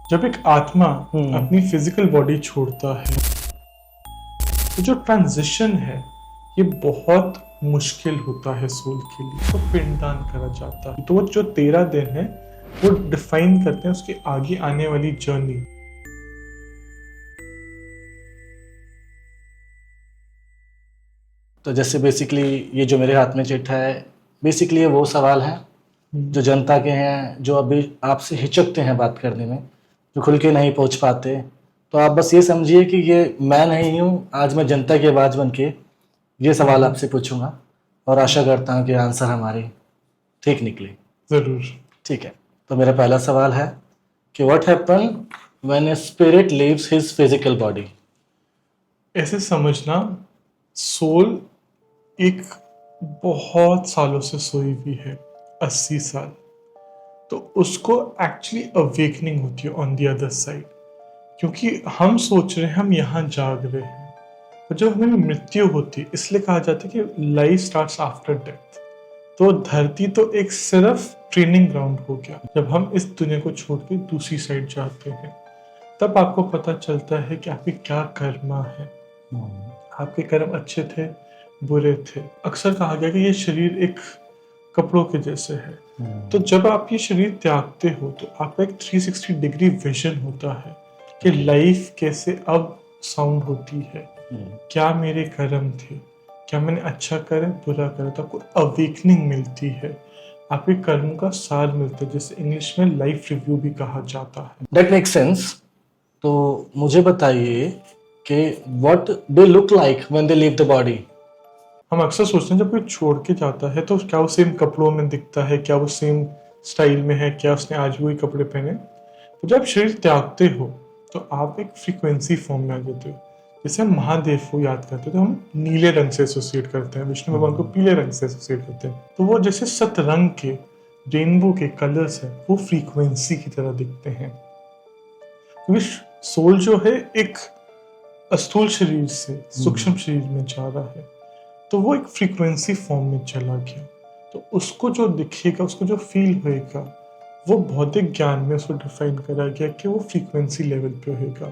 जब एक आत्मा हम्म। अपनी फिजिकल बॉडी छोड़ता है तो जो ट्रांजिशन है ये बहुत मुश्किल होता है सोल के लिए। तो पिंडदान करा जाता है। तो वो जो 13 दिन है वो डिफाइन करते हैं उसकी आगे आने वाली जर्नी। तो जैसे बेसिकली ये जो मेरे हाथ में चिट्ठा है, बेसिकली ये वो सवाल हैं जो जनता के हैं, जो अभी आपसे हिचकते हैं बात करने में, जो खुल के नहीं पहुंच पाते। तो आप बस ये समझिए कि ये मैं नहीं हूँ, आज मैं जनता की आवाज़ बन के ये सवाल आपसे पूछूंगा और आशा करता हूँ कि आंसर हमारी ठीक निकले। जरूर। ठीक है, तो मेरा पहला सवाल है कि what happen when a spirit leaves his physical body. ऐसे समझना, सोल एक बहुत सालों से सोई हुई है, 80 साल। तो उसको एक्चुअली अवेकनिंग होती है ऑन द अदर साइड, क्योंकि हम सोच रहे हैं हम यहाँ जाग रहे हैं, और जब हमें मृत्यु होती है, इसलिए कहा जाता है कि लाइफ स्टार्ट्स आफ्टर डेथ। तो धरती तो एक सिर्फ ट्रेनिंग ग्राउंड हो गया। जब हम इस दुनिया को छोड़ के दूसरी साइड जाते हैं तब आपको पता चलता है कि आपके क्या कर्मा है। आपके कर्म अच्छे थे, बुरे थे। अक्सर कहा गया कि ये शरीर एक कपड़ों के जैसे है। तो जब आप ये शरीर त्यागते हो तो आपका एक 360 डिग्री विजन होता है कि लाइफ कैसे अब साउंड होती है, क्या मेरे कर्म थे, क्या मैंने अच्छा करा बुरा करा। तो आपको अवेकनिंग मिलती है, आपके कर्म का सार मिलता है, जिसे इंग्लिश में लाइफ रिव्यू भी कहा जाता है। That make sense. तो मुझे बताइए कि what they look like when they leave the body. हम अक्सर सोचते हैं जब कोई छोड़ के जाता है तो क्या वो सेम कपड़ों में दिखता है, क्या वो सेम स्टाइल में है, क्या उसने आज वही कपड़े पहने। तो जब शरीर त्यागते हो तो आप एक फ्रीक्वेंसी फॉर्म में आ जाते हो। जैसे हम महादेव को याद करते हैं तो हम नीले रंग से एसोसिएट करते हैं, विष्णु भगवान को पीले रंग से एसोसिएट करते हैं। तो वो जैसे सतरंग के रेनबो के कलर्स हैं, वो फ्रीक्वेंसी की तरह दिखते हैं। क्योंकि सोल जो है एक अस्थूल शरीर से सूक्ष्म शरीर में जा रहा है, तो वो एक फ्रीक्वेंसी फॉर्म में चला गया। तो उसको जो दिखेगा, उसको जो फील होएगा, वो भौतिक ज्ञान में उसको डिफाइन करा गया कि वो फ्रीक्वेंसी लेवल पे होएगा।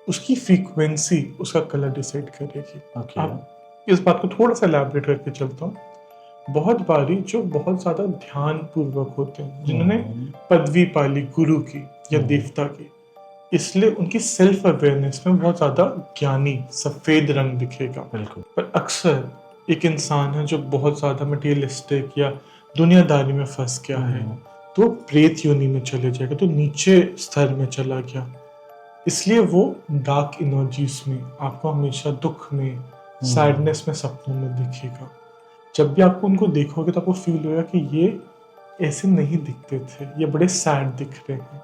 उसकी फ्रीक्वेंसी उसका कलर डिसाइड करेगी। आप इस बात को थोड़ा सा एलैबोरेट करके चलता हूँ। बहुत बारी जो बहुत ज्यादा ध्यान पूर्वक होते हैं, जिन्होंने पदवी पाली गुरु की या देवता की, इसलिए उनकी सेल्फ अवेयरनेस में बहुत ज्यादा ज्ञानी सफेद रंग दिखेगा। पर अक्सर एक इंसान है जो बहुत ज्यादा मटेरियलिस्टिक या दुनियादारी में फंस गया है, तो प्रेत योनि में चले जाएगा, तो नीचे स्तर में चला गया। इसलिए वो डार्क एनर्जीज में आपको हमेशा दुख में, सैडनेस में, सपनों में दिखेगा। जब भी आपको उनको देखोगे तो आपको फील होगा कि ये ऐसे नहीं दिखते थे, ये बड़े सैड दिख रहे हैं।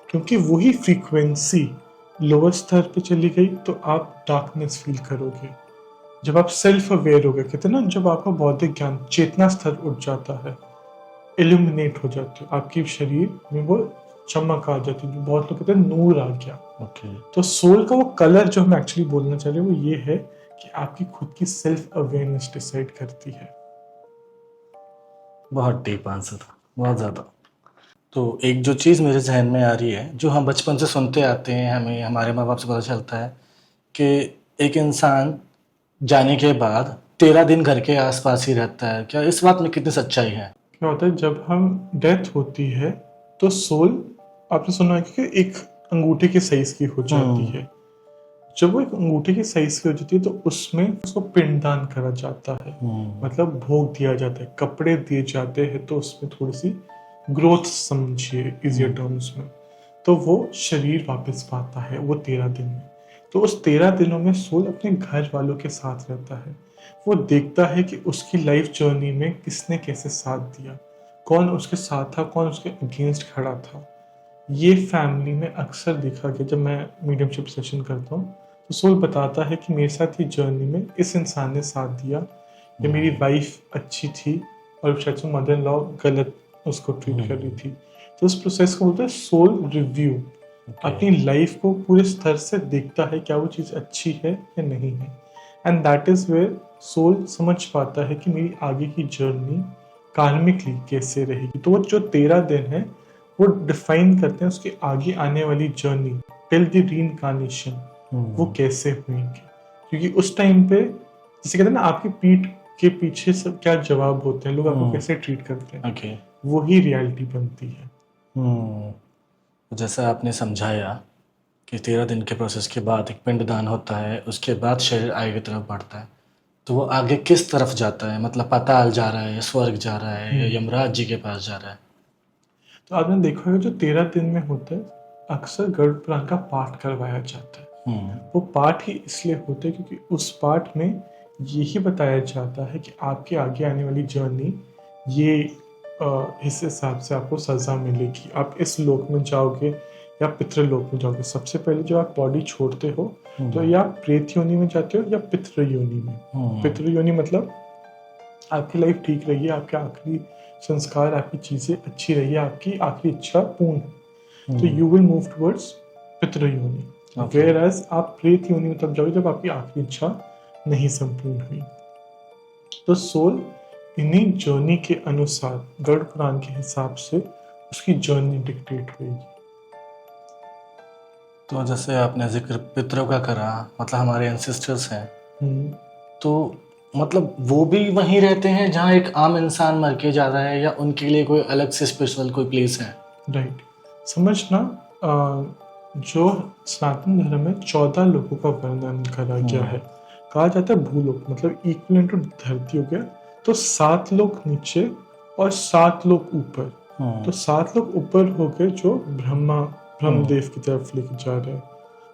क्योंकि वही फ्रीक्वेंसी लोअर स्तर पे चली गई तो आप डार्कनेस फील करोगे। जब आप सेल्फ अवेयर हो गए, कहते हैं ना, जब आपका बौद्धिक ज्ञान चेतना स्तर उठ जाता है, इल्यूमिनेट हो जाते हो, आपके शरीर में वो चमक आ जाती है, बहुत लोग कहते हैं नूर आ गया। तो सोल का वो कलर जो हम एक्चुअली बोलना चाह रहे हैं वो ये है कि आपकी खुद की सेल्फ अवेयरनेस डिसाइड करती है। बहुत डीप आंसर था, बहुत ज़्यादा। तो एक जो चीज़ मेरे जहन में आ रही है, जो हम बचपन से सुनते आते हैं, हमें हमारे माँ बाप से पता चलता है कि एक इंसान जाने के बाद 13 दिन घर के आसपास ही रहता है। क्या इस बात में कितनी सच्चाई है? क्या होता है जब हम डेथ होती है तो सोल, आपने सुना है कि एक अंगूठे के साइज की हो जाती है। जब वो एक अंगूठे की साइज की हो जाती है तो उसमें उसको पिंडदान करा जाता है, मतलब भोग दिया जाता है, कपड़े दिए जाते हैं। तो उसमें थोड़ी सी ग्रोथ समझिए इजियर टर्म्स में। तो वो शरीर वापस पाता है वो 13 दिन में। तो उस 13 दिनों में सोल अपने घर वालों के साथ रहता है। वो देखता है कि उसकी लाइफ जर्नी में किसने कैसे साथ दिया, कौन उसके साथ था, कौन उसके अगेंस्ट खड़ा था। ये फैमिली में अक्सर देखा गया। जब मैं मीडियमशिप सेशन करता हूँ तो सोल बताता है कि मेरे साथ ये जर्नी में इस इंसान ने साथ दिया, या मेरी वाइफ अच्छी थी और शायद से मदर इन लॉ गलत उसको ट्रीट कर रही थी। तो उस प्रोसेस को बोलते हैं सोल रिव्यू। अपनी लाइफ को पूरे स्तर से देखता है क्या वो चीज़ अच्छी है या नहीं है, and that is where soul समझ पाता है कि मेरी आगे की जर्नी कार्मिकली कैसे रहेगी। तो वो जो 13 दिन है वो डिफाइन करते हैं उसके आगे आने वाली जर्नी टिल द रीइंकार्नेशन वो कैसे हुएंगे, क्योंकि उस टाइम पे जैसे कहते हैं ना आपकी पीठ के पीछे सब क्या जवाब होते हैं, लोग आपको कैसे ट्रीट करते हैं, ओके। वही रियलिटी बनती है। तो जैसा आपने समझाया कि 13 दिन के प्रोसेस के बाद एक पिंडदान होता है, उसके बाद शरीर आगे की तरफ बढ़ता है, तो वो आगे किस तरफ जाता है? मतलब पाताल जा रहा है, स्वर्ग जा रहा है, या यमराज जी के पास जा रहा है? तो आपने देखा होगा जो 13 दिन में होता है अक्सर गरुड़ पुराण का पाठ करवाया जाता है। वो पाठ ही इसलिए होते हैं क्योंकि उस पाठ में यही बताया जाता है कि आपके आगे आने वाली जर्नी ये इस हिसाब से आपको सजा मिलेगी, आप इस लोक में जाओगे या पितृलोक में जाओगे। सबसे पहले जब आप बॉडी छोड़ते हो तो या प्रेत योनि में जाते हो या पितृ योनि में। पितृ योनि मतलब आपकी लाइफ ठीक रही है, आपके आखिरी संस्कार, आपकी चीजें अच्छी रही है, आपकी आखिरी इच्छा पूर्ण है, तो यू विल मूव टुवर्ड्स पितृ योनि। वेयर एज आप प्रेत योनि में तब जाओगे जब आपकी आखिरी इच्छा नहीं संपूर्ण हुई। तो सोल इन्हीं जर्नी के अनुसार गरुड़ पुराण के हिसाब से उसकी जर्नी डिक्टेट होगी। तो जैसे आपने जिक्र पितरों का करा, मतलब हमारे एंसेस्टर्स हैं, तो मतलब वो भी वहीं रहते हैं जहाँ एक आम इंसान मर के जा रहा है, या उनके लिए कोई अलग से स्पेशल कोई प्लेस है? राइट, समझना जो सनातन धर्म में 14 लोगों का वर्णन करा गया है। कहा जाता है भूलोक मतलब इक्विवेलेंट टू धरती हो गया, तो 7 लोग नीचे और 7 लोग ऊपर। तो 7 लोग ऊपर हो गए जो ब्रह्मदेव की तरफ लेके जा रहे हैं,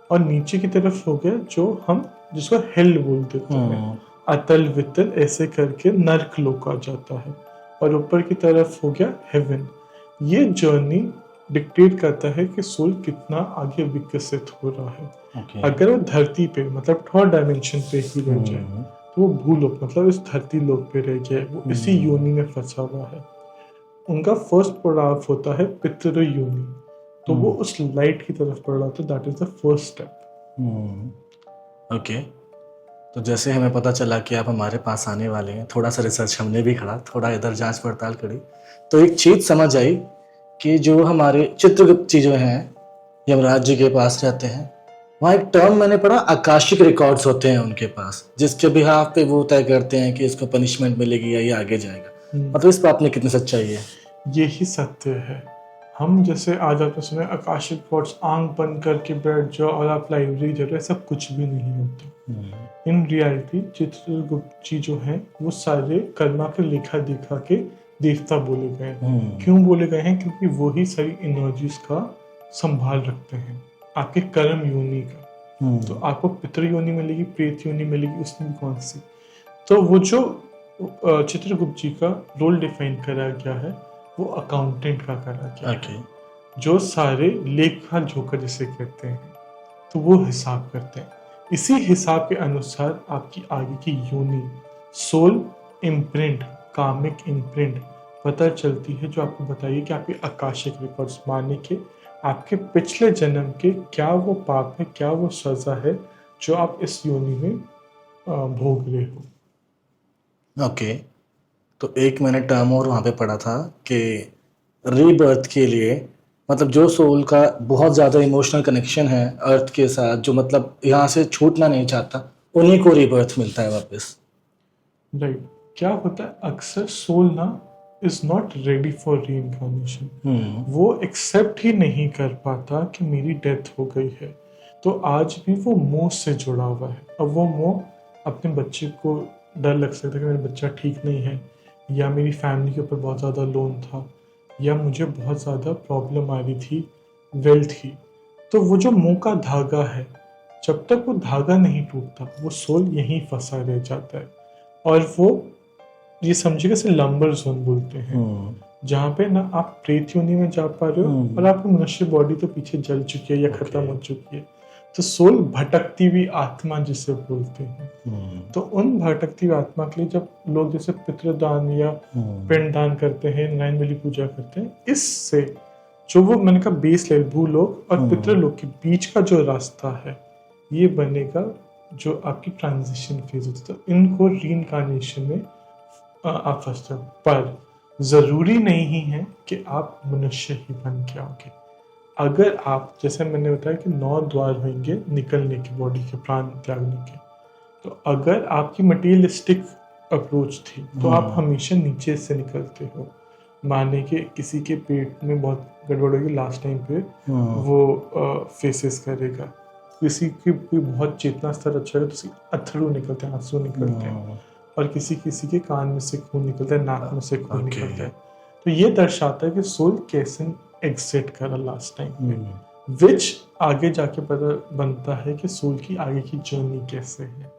और नीचे की तरफ हो गया जो हम जिसको हेल बोल देते हैं, अतल वितल ऐसे करके नर्क लोक आ जाता है, और ऊपर की तरफ हो गया हेवन। ये जर्नी डिक्टेट करता है कि सोल कितना आगे विकसित हो रहा है। अगर वो धरती पे मतलब 3rd डायमेंशन पे ही रह जाए तो वो भूलोक मतलब इस धरती लोक पे रह गया, वो इसी योनि में फंसा हुआ है। उनका फर्स्ट पड़ाव होता है पितृ योनि, तो वो उस लाइट की तरफ बढ़ रहा था, that is the first step. Okay, तो जैसे हमें पता चला कि आप हमारे पास आने वाले हैं, थोड़ा सा रिसर्च हमने भी करा, थोड़ा इधर जांच पड़ताल करी, तो एक चीज समझ आई कि जो हमारे चित्रगुप्त जी जो हैं यमराज जी के पास रहते हैं, वहाँ एक टर्म मैंने पढ़ा आकाशिक रिकॉर्ड्स होते हैं उनके पास, जिसके बिहाफ पे वो तय करते हैं कि इसको पनिशमेंट मिलेगी या ये आगे जाएगा। मतलब इस बात में कितनी सच्चाई है? यही सत्य है। हम जैसे आज आपने सुना आकाशिक रिकॉर्ड्स, आंख बंद करके बैठ जाओ और आप लाइब्रेरी जा रहे, सब कुछ भी नहीं होता। इन रियलिटी चित्रगुप्त जी जो हैं वो सारे कर्मा के लेखा दिखा के देवता बोले गए। क्यों बोले गए हैं? क्योंकि वो ही सारी एनर्जीज का संभाल रखते हैं, आपके कर्म योनि का। तो आपको पितृ योनि मिलेगी, प्रेत योनि मिलेगी, उसमें कौन सी? तो वो जो चित्रगुप्त जी का रोल डिफाइन करा गया है वो अकाउंटेंट का करा गया है, जो सारे लेखा जोखा जिसे कहते हैं, तो वो हिसाब करते हैं। इसी हिसाब के अनुसार आपकी आगे की योनि सोल इम्प्रिंट, कामिक इम्प्रिंट पता चलती है, जो आपको बताइए कि आपके आकाशिक रिकॉर्ड्स माने के आपके पिछले जन्म के क्या वो पाप है, क्या वो सजा है जो आप इस योनि में भोग रहे हो। ओके, तो एक मैंने टर्म और वहाँ पे पढ़ा था कि रीबर्थ के लिए मतलब जो सोल का बहुत ज़्यादा इमोशनल कनेक्शन है अर्थ के साथ, जो मतलब यहाँ से छूटना नहीं चाहता, उन्हीं को रीबर्थ मिलता है वापस। राइट, क्या होता है अक्सर सोल ना is not ready for reincarnation. वो एक्सेप्ट ही नहीं कर पाता कि मेरी डेथ हो गई है, तो आज भी वो मोह से जुड़ा हुआ है। अब वो मोह अपने बच्चे को डर लग सकता है कि मेरा बच्चा ठीक नहीं है, या मेरी फैमिली के ऊपर बहुत ज़्यादा लोन था, या मुझे बहुत ज़्यादा प्रॉब्लम आ रही थी वेल्थ की। तो वो जो मोह का धागा है, जब तक वो धागा नहीं टूटता वो सोल यहीं फंसा रह जाता है। और वो ये समझिएगा से लंबर जोन बोलते हैं, जहाँ पे ना आप प्रेत योनि में जा पा रहे हो और आपकी मनुष्य बॉडी तो पीछे जल चुकी है या खत्म हो चुकी है। तो सोल भटकती हुई आत्मा जिसे बोलते हैं। तो उन भटकती हुई आत्मा के लिए जब लोग जैसे पितृदान या पिंडदान करते हैं, नारायण बलि पूजा करते हैं, इससे जो वो मैंने कहा बेस लेवल भूलोक और पितृलोक के बीच का जो रास्ता है ये बनेगा, जो आपकी ट्रांजिशन फेज होती है। तो इनको रीइंकार्नेशन में आप फंसते हो। पर जरूरी नहीं है कि आप मनुष्य ही बन के आओगे। अगर आप, जैसे मैंने बताया कि 9 द्वार होंगे निकलने के, बॉडी के प्राण त्यागने के, तो अगर आपकी मटीरियलिस्टिक अप्रोच थी तो आप हमेशा नीचे से निकलते हो। माने कि किसी के पेट में बहुत गड़बड़ होगी, लास्ट टाइम पे वो फेसेस करेगा, किसी की कोई बहुत चेतना स्तर अच्छा है तो उसके अथरू निकलते हैं, आंसू निकलते हैं, और किसी किसी के कान में से खून निकलता है, नाक में से खून निकलता है। तो ये दर्शाता है कि सोल कैसे एग्जिट करा लास्ट टाइम पे, विच आगे जाके पता बनता है कि सोल की आगे की जर्नी कैसे है।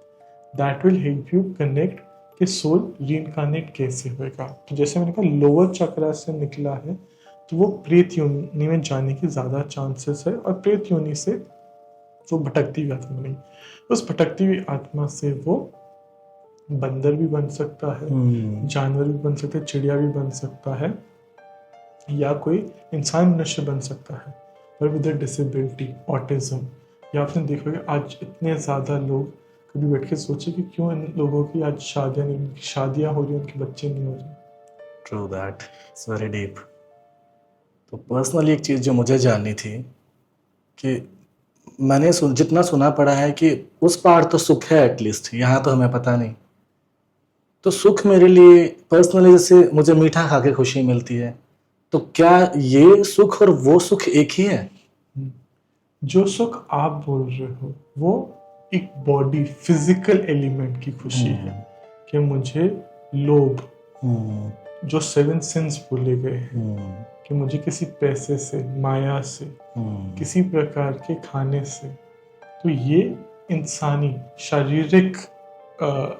That will help you connect कि सोल रीइंकार्नेट कैसे होएगा। तो जैसे मैंने कहा लोअर चक्रा से निकला है तो वो प्रेत योनि में जाने की ज़्यादा चांसेस है, और प्रेत योनि से वो भटकती हुई आत्मा नहीं, उस भटकती हुई आत्मा से वो बंदर भी बन सकता है, जानवर भी बन सकता है, चिड़िया भी बन सकता है, या कोई इंसान मनुष्य बन सकता है पर विद डिसेबिलिटी, ऑटिज्म। या आपने देखा कि आज इतने ज़्यादा लोग, कभी बैठ के सोचे कि क्यों इन लोगों की आज शादियाँ हो रही, उनके बच्चे नहीं हो रहे। True that, it's very deep. तो पर्सनली एक चीज़ जो मुझे जाननी थी कि मैंने जितना सुना पड़ा है कि उस पार तो सुख है एटलीस्ट, यहाँ तो हमें पता नहीं। तो सुख मेरे लिए पर्सनली, जैसे मुझे मीठा खा के खुशी मिलती है, तो क्या ये सुख और वो सुख एक ही है? जो सुख आप बोल रहे हो वो एक बॉडी फिजिकल एलिमेंट की खुशी है कि मुझे लोभ, जो 7 सिंस बोले गए हैं, कि मुझे किसी पैसे से, माया से, किसी प्रकार के खाने से, तो ये इंसानी शारीरिक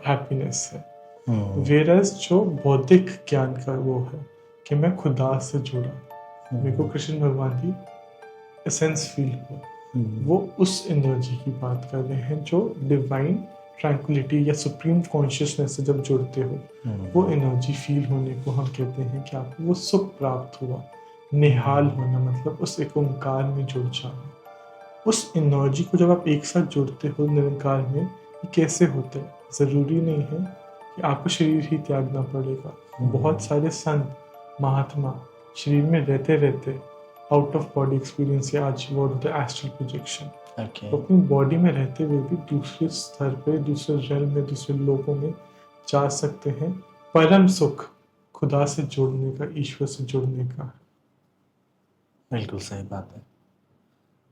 हैप्पीनेस है। वेरस जो बौद्धिक ज्ञान का वो है कि मैं खुदा से जुड़ा, मेरे को कृष्ण भगवान की एसेंस फील हुआ, वो उस एनर्जी की बात कर रहे हैं जो डिवाइन ट्रैंक्विलिटी या सुप्रीम कॉन्शियसनेस से जब जुड़ते हो, वो एनर्जी फील होने को हम कहते हैं कि आपको वो सुख प्राप्त हुआ। निहाल होना मतलब उस एक ओंकार में जुड़ जाना। उस एनर्जी को जब आप एक साथ जुड़ते हो निरंकार में, ये कैसे होता है? ज़रूरी नहीं है कि आपको शरीर ही त्यागना पड़ेगा। बहुत सारे संत महात्मा शरीर में रहते रहते आउट ऑफ बॉडी एक्सपीरियंस, या आज वो होता है एस्ट्रल प्रोजेक्शन, तो अपनी बॉडी में रहते हुए भी दूसरे स्तर पे, दूसरे रेल में, दूसरे लोगों में जा सकते हैं। परम सुख खुदा से जुड़ने का, ईश्वर से जुड़ने का। बिल्कुल सही बात है।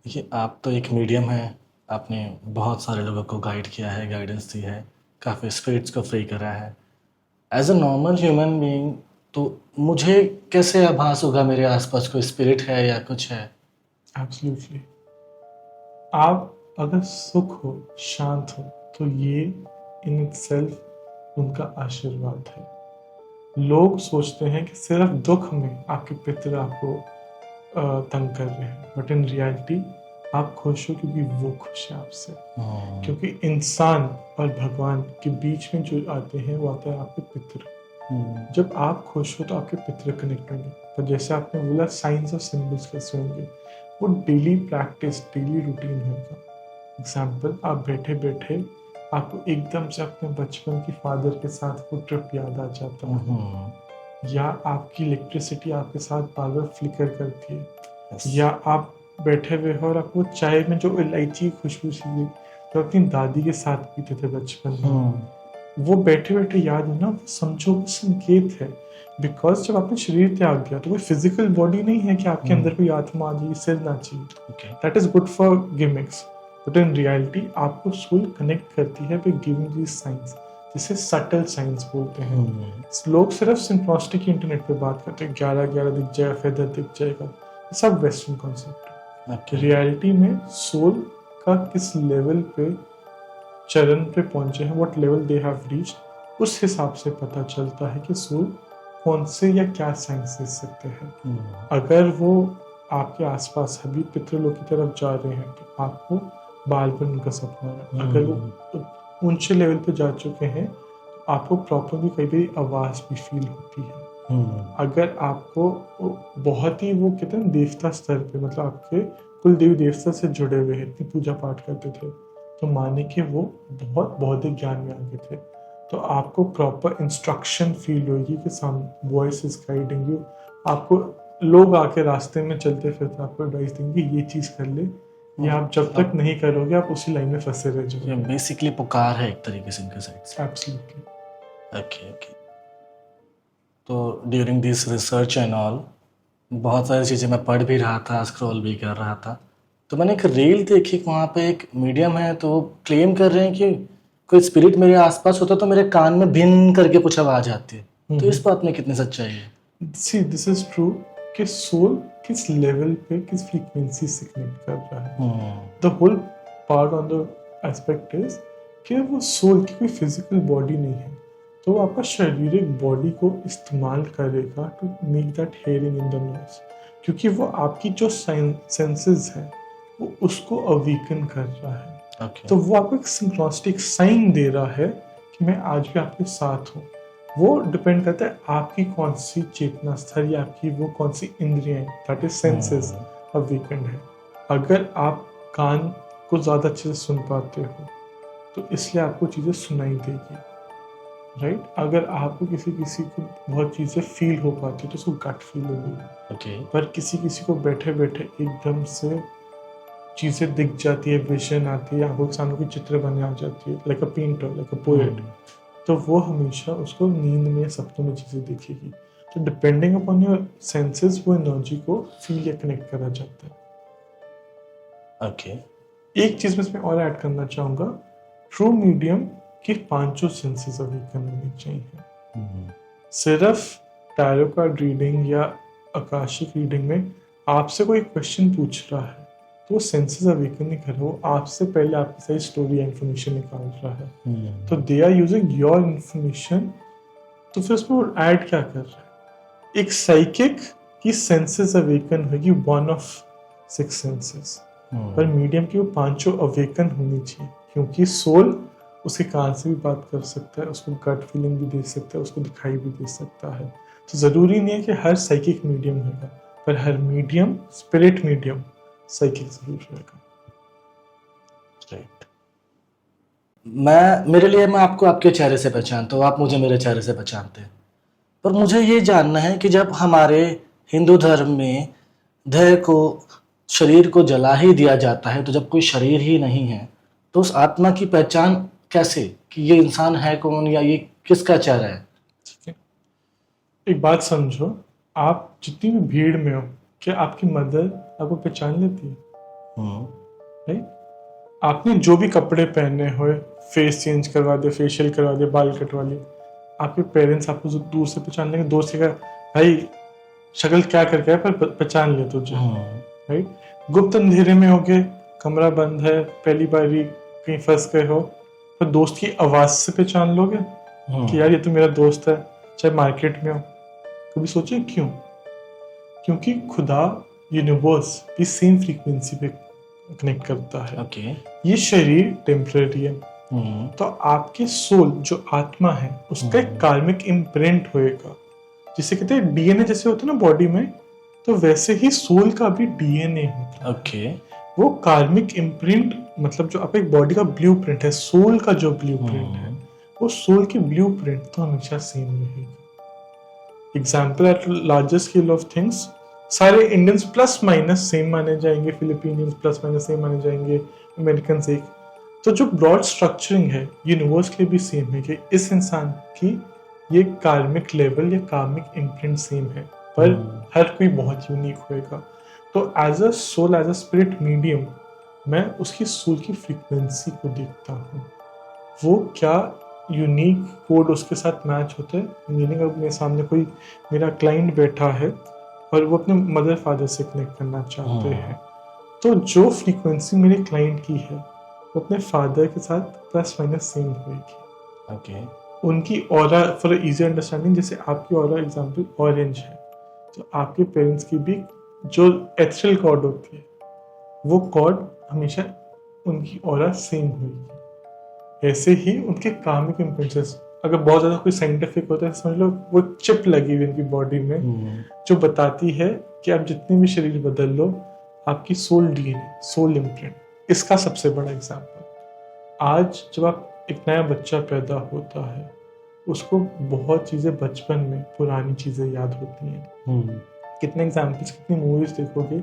देखिए, आप तो एक मीडियम है, आपने बहुत सारे लोगों को गाइड किया है, गाइडेंस दी है, काफ़ी स्पिरिट्स को फ्री करा है। As a normal human being तो मुझे कैसे आभास होगा मेरे आसपास कोई स्पिरिट है या कुछ है? एब्सोल्युटली। आप अगर सुख हो, शांत हो, तो ये इन इटसेल्फ उनका आशीर्वाद है। लोग सोचते हैं कि सिर्फ दुख में आपके पितर आपको तंग कर रहे हैं, बट इन रियलिटी आप खुश हो क्योंकि वो खुश है आपसे। क्योंकि इंसान और भगवान के बीच में जो आते हैं वो आता है आपके पितर। जब आप खुश हो तो आपके पितर कनेक्ट होंगे। तो जैसे आपने बोला साइंस और सिंबल्स कैसे होंगे, वो डेली प्रैक्टिस, डेली रूटीन होगा। एग्जाम्पल, आप बैठे बैठे आपको एकदम से अपने बचपन की फादर के साथ वो ट्रिप याद आ जाता है, या आपकी इलेक्ट्रिसिटी आपके साथ बार बार फ्लिकर करती है, या आप बैठे हुए हो और आपको चाय में जो इलायची की खुशबू सी तो अपनी दादी के साथ पीते थे बचपन में, वो बैठे बैठे याद हो ना, वो समझो वो संकेत है। बिकॉज जब आपने शरीर त्याग दिया तो कोई फिजिकल बॉडी नहीं है कि आपके अंदर कोई आत्मा आ जाए, सिर ना चाहिए। That is good for gimmicks, but in reality आपको सोल कनेक्ट करती है बाय गिविंग दीज साइंस, जिसे सटल साइंस बोलते हैं। लोग सिर्फ सिंक्रोनिसिटी की इंटरनेट पे बात करते हैं, 11-11 दिख जाएगा, फेदर दिख जाएगा, ये सब वेस्टर्न कॉन्सेप्ट है। रियलिटी में सोल का किस लेवल पे, चरण पे पहुंचे हैं, what level they have reached, उस हिसाब से पता चलता है कि सोल कौन से या क्या साइंस दे सकते हैं। अगर वो आपके आसपास अभी पितृलोक की तरफ जा रहे हैं तो आपको बाल पर उनका सपना है। अगर वो ऊंचे लेवल पे जा चुके हैं तो आपको प्रॉपरली कई बार आवाज भी फील होती है। अगर आपको बहुत ही वो कहते हैं देवता स्तर पे, मतलब आपके कुल देवी देवता से जुड़े हुए हैं, इतनी पूजा पाठ करते थे, तो माने कि वो बहुत बौद्धिक ज्ञान में आगे थे। तो आपको प्रॉपर इंस्ट्रक्शन फील होगी कि some voice is guiding you. आपको लोग आके रास्ते में चलते फिरते आपको एडवाइस देंगे ये चीज़ कर ले, ये आप जब तक नहीं करोगे आप उसी लाइन में फंसे रह ये जाओगे। बेसिकली पुकार है एक तरीके से इनके साइड से। एब्सोल्युटली। Okay okay. तो during this research and all बहुत सारी चीज़ें मैं पढ़ भी रहा था, स्क्रॉल भी कर रहा था, तो मैंने एक रील देखी, वहाँ पे एक मीडियम है तो वो क्लेम कर रहे हैं कि कोई स्पिरिट मेरे आसपास होता तो मेरे कान में भिन करके कुछ आवाज आती है। तो इस बात में कितनी सच्चाई है? सी दिस इज ट्रू कि सोल किस लेवल पे किस फ्रीक्वेंसी से कनेक्ट कर रहा है। The whole part on the aspect is कि वो सोल की कोई फिजिकल बॉडी नहीं है, तो वो आपका शारीरिक बॉडी को इस्तेमाल करेगा to make that hearing in the noise, क्योंकि वो आपकी जो सेंसेस है वो उसको अवीकन कर रहा है। Okay. तो वो आपको एक सिंक्रोनिस्टिक साइन दे रहा है कि मैं आज भी आपके साथ हूँ। वो डिपेंड करता है आपकी कौन सी चेतना स्तर या आपकी वो कौन सी इंद्रियां दैट इज सेंसेस अवीकन है। अगर आप कान को ज़्यादा अच्छे से सुन पाते हो तो इसलिए आपको चीज़ें सुनाई देगी, राइट। अगर आपको किसी को बहुत चीज़ें फील हो पाती है तो उसको गट फील होगी। Okay. पर किसी को बैठे बैठे एकदम से चीज़ें दिख जाती है, विजन आती है, आंखों के सामने कोई चित्र बने आ जाती है, like a painter, like a poet, तो वो हमेशा उसको नींद में सपनों में चीज़ें दिखेगी। तो डिपेंडिंग अपॉन योर सेंसेस वो एनर्जी को फील या कनेक्ट करा जाता है। Okay. एक चीज़ में इसमें और ऐड करना चाहूँगा, ट्रू मीडियम की 5 सेंसेस अवेकन होनी चाहिए। सिर्फ टैरो कार्ड रीडिंग या आकाशिक रीडिंग में आपसे कोई क्वेश्चन पूछ रहा है तो वो सेंसेस अवेकन नहीं कर रहा, वो आपसे पहले आपकी सारी स्टोरी या इन्फॉर्मेशन निकाल रहा है। तो they are using your information. तो फिर उसमें वो ऐड क्या कर रहा है, एक साइकिक की सेंसेस अवेकन होगी 1 of 6 सेंसेस, पर मीडियम की वो 5 अवेकन होनी चाहिए, क्योंकि सोल उसके कान से भी बात कर सकता है, उसको गट फीलिंग भी दे सकता है, उसको दिखाई भी दे सकता है। तो ज़रूरी नहीं है कि हर साइकिक मीडियम होगा, पर हर मीडियम स्पिरिट मीडियम साइकिक जरूर रहेगा। राइट। मेरे लिए मैं आपको आपके चेहरे से पहचानता हूँ, आप मुझे मेरे चेहरे से पहचानते हैं, पर मुझे ये जानना है कि जब हमारे हिंदू धर्म में देह को, शरीर को जला ही दिया जाता है, तो जब कोई शरीर ही नहीं है तो उस आत्मा की पहचान कैसे कि ये इंसान है कौन या ये किसका चेहरा है? ठीक है, एक बात समझो, आप जितनी भी भीड़ में हो, क्या आपकी मदर आपको पहचान लेती है? राइट। आपने जो भी कपड़े पहने हुए, फेस चेंज करवा दे, फेशियल करवा दे, बाल कटवा लिए, आपके पेरेंट्स आपको दूर से पहचान लेंगे, दोस्त का भाई शक्ल क्या करके है पर पहचान लिया तुझे, राइट। गुप्त अंधेरे में होगे, कमरा बंद है, पहली बारी कहीं फंस गए हो, पर दोस्त की आवाज से पहचान लोगे कि यार ये तो मेरा दोस्त है, चाहे मार्केट में हो। कभी सोचे क्यों? क्योंकि खुदा, यूनिवर्स भी सेम फ्रीक्वेंसी पे कनेक्ट करता है। Okay. ये शरीर टेम्पररी है, तो आपके सोल जो आत्मा है उसका एक कार्मिक इम्प्रिंट होएगा, जिसे कहते हैं डीएनए जैसे होता है ना बॉडी में, तो वैसे ही सोल का भी डीएनए होता है। Okay. वो कार्मिक इम्प्रिंट मतलब जो आपकी बॉडी का ब्लूप्रिंट है, सोल का जो ब्लूप्रिंट है, वो सोल की ब्लूप्रिंट तो हमेशा सेम रहेगा। Example at larger scale of things, सारे इंडियंस प्लस माइनस सेम माने जाएंगे, फिलिपीनियंस प्लस माइनस सेम माने जाएंगे, अमेरिकन एक। तो जो ब्रॉड स्ट्रक्चरिंग है यूनिवर्स के लिए भी सेम है कि इस इंसान की ये कार्मिक लेवल या कार्मिक इम्प्रिंट सेम है, पर हर कोई बहुत यूनिक होएगा। तो as a soul, as a spirit medium, मैं उसकी सोल की फ्रीक्वेंसी को देखता हूँ, वो क्या यूनिक कोड उसके साथ मैच होता है। मीनिंग अब मेरे सामने कोई मेरा क्लाइंट बैठा है और वो अपने मदर फादर से कनेक्ट करना चाहते हैं, तो जो फ्रीक्वेंसी मेरे क्लाइंट की है वो अपने फादर के साथ प्लस माइनस सेम होगी। Okay. उनकी ऑरा, फॉर इजी अंडरस्टैंडिंग, जैसे आपकी ऑरा एग्जांपल ऑरेंज है, तो आपके पेरेंट्स की भी जो एथरल कॉर्ड होती है वो कॉर्ड हमेशा उनकी ऑरा सेम होगी। ऐसे ही उनके कार्मिक इम्प्रिंट्स, अगर बहुत ज़्यादा कोई साइंटिफिक होता है समझ लो, वो चिप लगी हुई उनकी बॉडी में जो बताती है कि आप जितने भी शरीर बदल लो, आपकी सोल डीएनए, सोल इम्प्रिंट। इसका सबसे बड़ा एग्जाम्पल, आज जब आप एक नया बच्चा पैदा होता है उसको बहुत चीज़ें बचपन में पुरानी चीज़ें याद होती हैं। कितने एग्जाम्पल्स, कितनी मूवीज देखोगे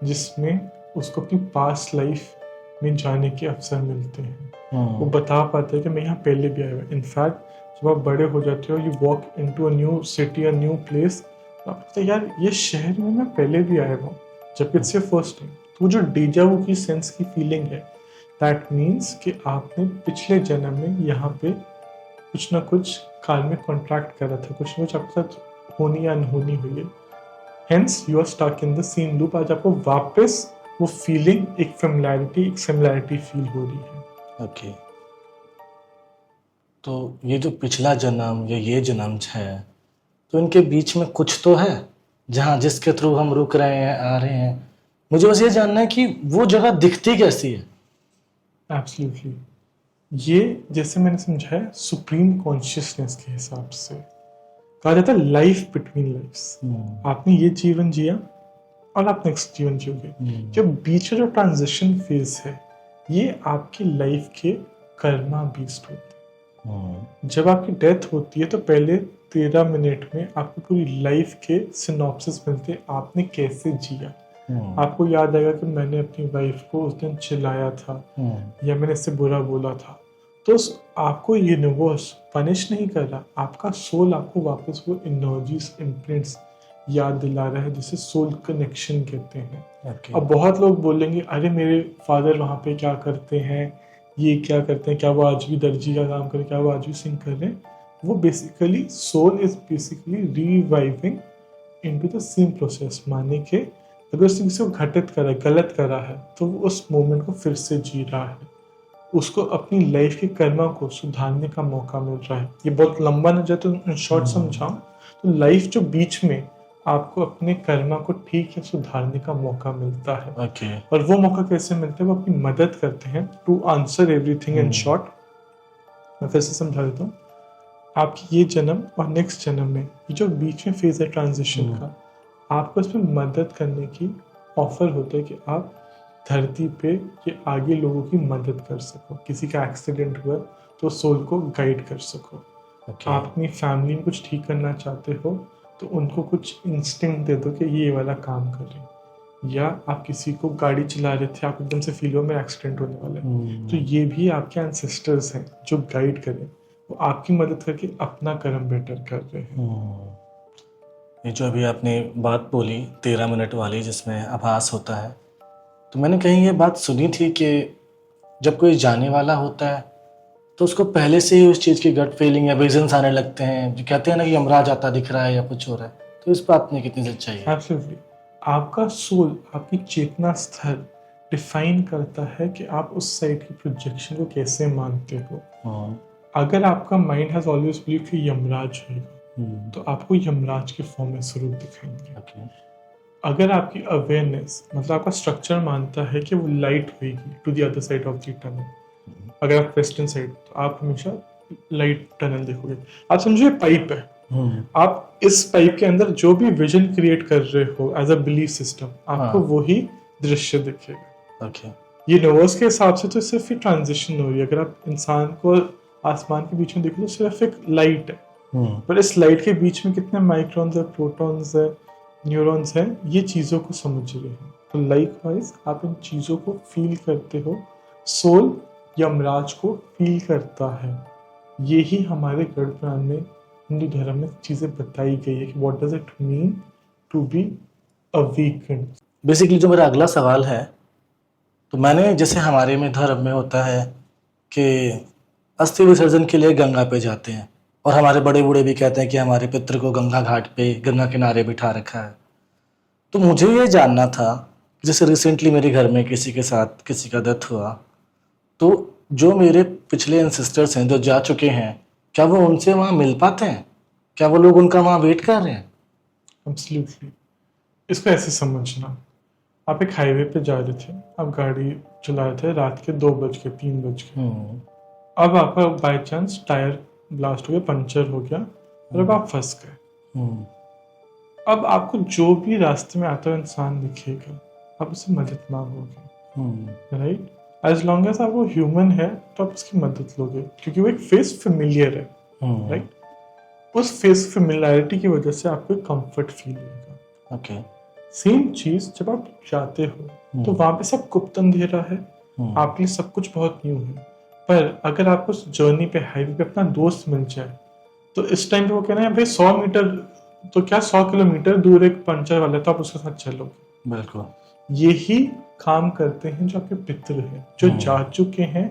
जिसमें उसको अपनी पास्ट लाइफ में जाने के अवसर मिलते हैं। वो बता पाता है कि मैं यहाँ पहले भी आया हुआ। इनफैक्ट जब आप बड़े हो जाते हो, you walk into a new city, a new place, तो आप कहते हैं यार ये शहर में मैं पहले भी आया हुआ, जबकि इट्स योर फर्स्ट टाइम। तो वो जो डेजा वू की सेंस की फीलिंग है, दैट मीन्स कि आपने पिछले जन्म में यहाँ पे कुछ ना कुछ काल में कॉन्ट्रैक्ट करा था, कुछ ना कुछ आपके साथ होनी या अनहोनी हुई है। Hence you are stuck in the same loop. आज आपको वापस वो फीलिंग, एक सिमिलैरिटी फील हो रही है। ओके, तो ये जो पिछला जन्म या ये जन्म है, तो इनके बीच में कुछ तो है जहाँ जिसके थ्रू हम रुक रहे हैं, आ रहे हैं। मुझे बस ये जानना है कि वो जगह दिखती कैसी है। एब्सोल्युटली, ये जैसे मैंने समझाया सुप्रीम कॉन्शियसनेस के हिसाब से कहा जाता है लाइफ बिटवीन लाइफ्स। आपने ये जीवन जिया और आप नेक्स्ट जीवन जियोगे। जो बीच का जो ट्रांजिशन फेज है, ये आपकी लाइफ के कर्मा बेस्ड होते हैं। जब आपकी डेथ होती है तो पहले 13 मिनट में आपको पूरी लाइफ के सिनॉप्सिस मिलते हैं, आपने कैसे जिया। आपको याद आएगा कि मैंने अपनी वाइफ को उस दिन चिल्लाया था या मैंने इससे बुरा बोला था। तो आपको यूनिवर्स पनिश नहीं कर रहा, आपका सोल आपको वापस वो एनर्जीज, इम्प्रिंट्स याद दिला रहा है, जिसे सोल कनेक्शन कहते हैं। अब बहुत लोग बोलेंगे अरे मेरे फादर वहाँ पे क्या करते हैं, ये क्या करते हैं, क्या वो आज भी दर्जी का काम करें, क्या वो आज भी सिंग कर रहे हैं। वो basically soul is basically reviving into the same process. माने कि अगर उसने किसी को घटित करा, गलत करा है, तो वो उस मोमेंट को फिर से जी रहा है, उसको अपनी लाइफ के कर्मा को सुधारने का मौका मिल रहा है। ये बहुत लंबा न जाए तो इन शॉर्ट समझाऊं तो लाइफ जो बीच में आपको अपने कर्मा को ठीक या सुधारने का मौका मिलता है। और वो मौका कैसे मिलता है, वो अपनी मदद करते हैं to answer everything in short. मैं फिर से समझा देता हूँ। आपकी ये जन्म और नेक्स्ट जन्म में ये जो बीच में फेज है ट्रांजिशन का, आपको इसमें मदद करने की ऑफर होता है कि आप धरती पे ये आगे लोगों की मदद कर सको। किसी का एक्सीडेंट हुआ तो सोल को गाइड कर सको। आप अपनी फैमिली में कुछ ठीक करना चाहते हो तो उनको कुछ इंस्टिंक्ट दे दो कि ये वाला काम करें। या आप किसी को गाड़ी चला रहे थे, आप एकदम से फील हो में एक्सीडेंट होने वाला है, तो ये भी आपके एंसेस्टर्स हैं जो गाइड करें, वो आपकी मदद करके अपना कर्म बेटर कर रहे हैं। ये जो अभी आपने बात बोली 13 मिनट वाली जिसमें आभास होता है, तो मैंने कहीं ये बात सुनी थी कि जब कोई जाने वाला होता है तो उसको पहले से ही उस चीज़ की गट फीलिंग या विजन्स आने लगते हैं, जो कहते हैं ना कि यमराज आता दिख रहा है या कुछ हो रहा है। तो इस बात में कितनी सच्चाई है? एब्सोल्युटली, आपका सोल, आपकी चेतना स्तर डिफाइन करता है कि आप उस साइड की प्रोजेक्शन को कैसे मानते हो। अगर आपका माइंड हैज ऑलवेज बिलीव कि यमराज होगा, तो आपको यमराज के फॉर्म में स्वरूप दिखाएंगे। अगर आपकी अवेयरनेस, मतलब आपका स्ट्रक्चर मानता है कि वो लाइट होगी to the other side of the tunnel, अगर आप वेस्टर्न साइड, तो आप हमेशा लाइट टनल देखोगे। आप समझिए पाइप है, आप इस पाइप के अंदर जो भी विजन क्रिएट कर रहे हो एज अ बिलीफ सिस्टम, आपको वही दृश्य दिखेगा। ये यूनिवर्स के हिसाब से तो सिर्फ ही ट्रांजिशन हो रही है। अगर आप इंसान को आसमान के बीच में देखो तो सिर्फ एक लाइट है, पर इस लाइट के बीच में कितने माइक्रोन्स है, प्रोटॉन्स है, न्यूरॉन्स हैं, ये चीज़ों को समझ रहे हैं। तो लाइकवाइज आप इन चीज़ों को फील करते हो। सोल यमराज को फील करता है। यही हमारे गढ़ पुराण में, हिंदू धर्म में चीज़ें बताई गई है कि what does it mean to be awakened. Basically जो मेरा अगला सवाल है, तो मैंने जैसे हमारे में धर्म में होता है कि अस्थि विसर्जन के लिए गंगा पे जाते हैं, और हमारे बड़े बूढ़े भी कहते हैं कि हमारे पितृ को गंगा घाट पे, गंगा किनारे बिठा रखा है। तो मुझे ये जानना था, जैसे रिसेंटली मेरे घर में किसी के साथ किसी का डेथ हुआ, तो जो मेरे पिछले एंसेस्टर्स हैं जो जा चुके हैं, क्या वो उनसे वहाँ मिल पाते हैं? क्या वो लोग उनका वहाँ वेट कर रहे हैं? एब्सोल्युटली। इसको ऐसे समझना, आप एक हाईवे पे जा रहे थे, आप गाड़ी चला रहे थे, रात के 2 बज के 3 बज के, अब आपका बाय चांस टायर ब्लास्ट हो गया, पंचर हो गया, और अब आप फंस गए। अब आपको जो भी रास्ते में आता हुआ इंसान दिखेगा, आप उससे मदद मांगोगे, राइट? एज लॉन्ग एज आप वो ह्यूमन है तो आप उसकी मदद लोगे, क्योंकि वो एक फेस फेमिलियर है, राइट? उस फेस फेमिलियरिटी की वजह से आपको कंफर्ट फील होगा। ओके। सेम चीज जब आप जाते हो तो वहां पे सब गुप्त अंधेरा है, आपके लिए सब कुछ बहुत न्यू है। पर अगर आपको उस जर्नी पे हाईवे पे अपना दोस्त मिल जाए तो इस टाइम पे वो कहना है भाई 100 मीटर तो क्या 100 किलोमीटर दूर एक पंचर वाला है तो आप उसके साथ चलोगे। बिल्कुल। यही काम करते हैं जो आपके पितृ हैं, जो जा चुके हैं।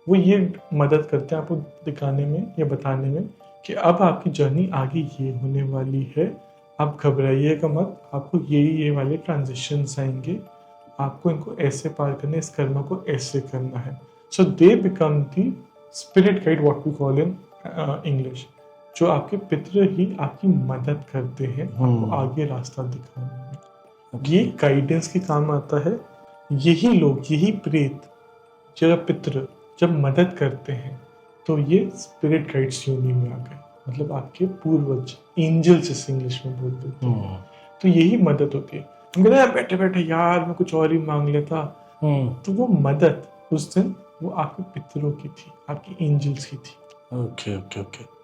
वो ये मदद करते हैं आपको दिखाने में या बताने में कि अब आपकी जर्नी आगे ये होने वाली है, आप घबराइएगा मत, आपको ये वाले ट्रांजिशंस आएंगे, आपको इनको ऐसे पार करना, इस कर्म को ऐसे करना है। So they become the spirit guide, what we call in English, जो आपके पितृ ही आपकी मदद करते हैं आपको आगे रास्ता दिखाने में। ये गाइडेंस के काम आता है। यही लोग, यही प्रेत, जब पितृ जब मदद करते हैं तो ये स्पिरिट गाइड्स योनि में आ गए, मतलब आपके पूर्वज, एंजल्स इस इंग्लिश में बोल देते हैं। तो यही मदद होती है। हम कहते हैं बैठे बैठे यार मैं कुछ और ही मांग लेता, तो वो मदद उस दिन वो आपके पितरों की थी, आपकी एंजल्स की थी। Okay okay okay.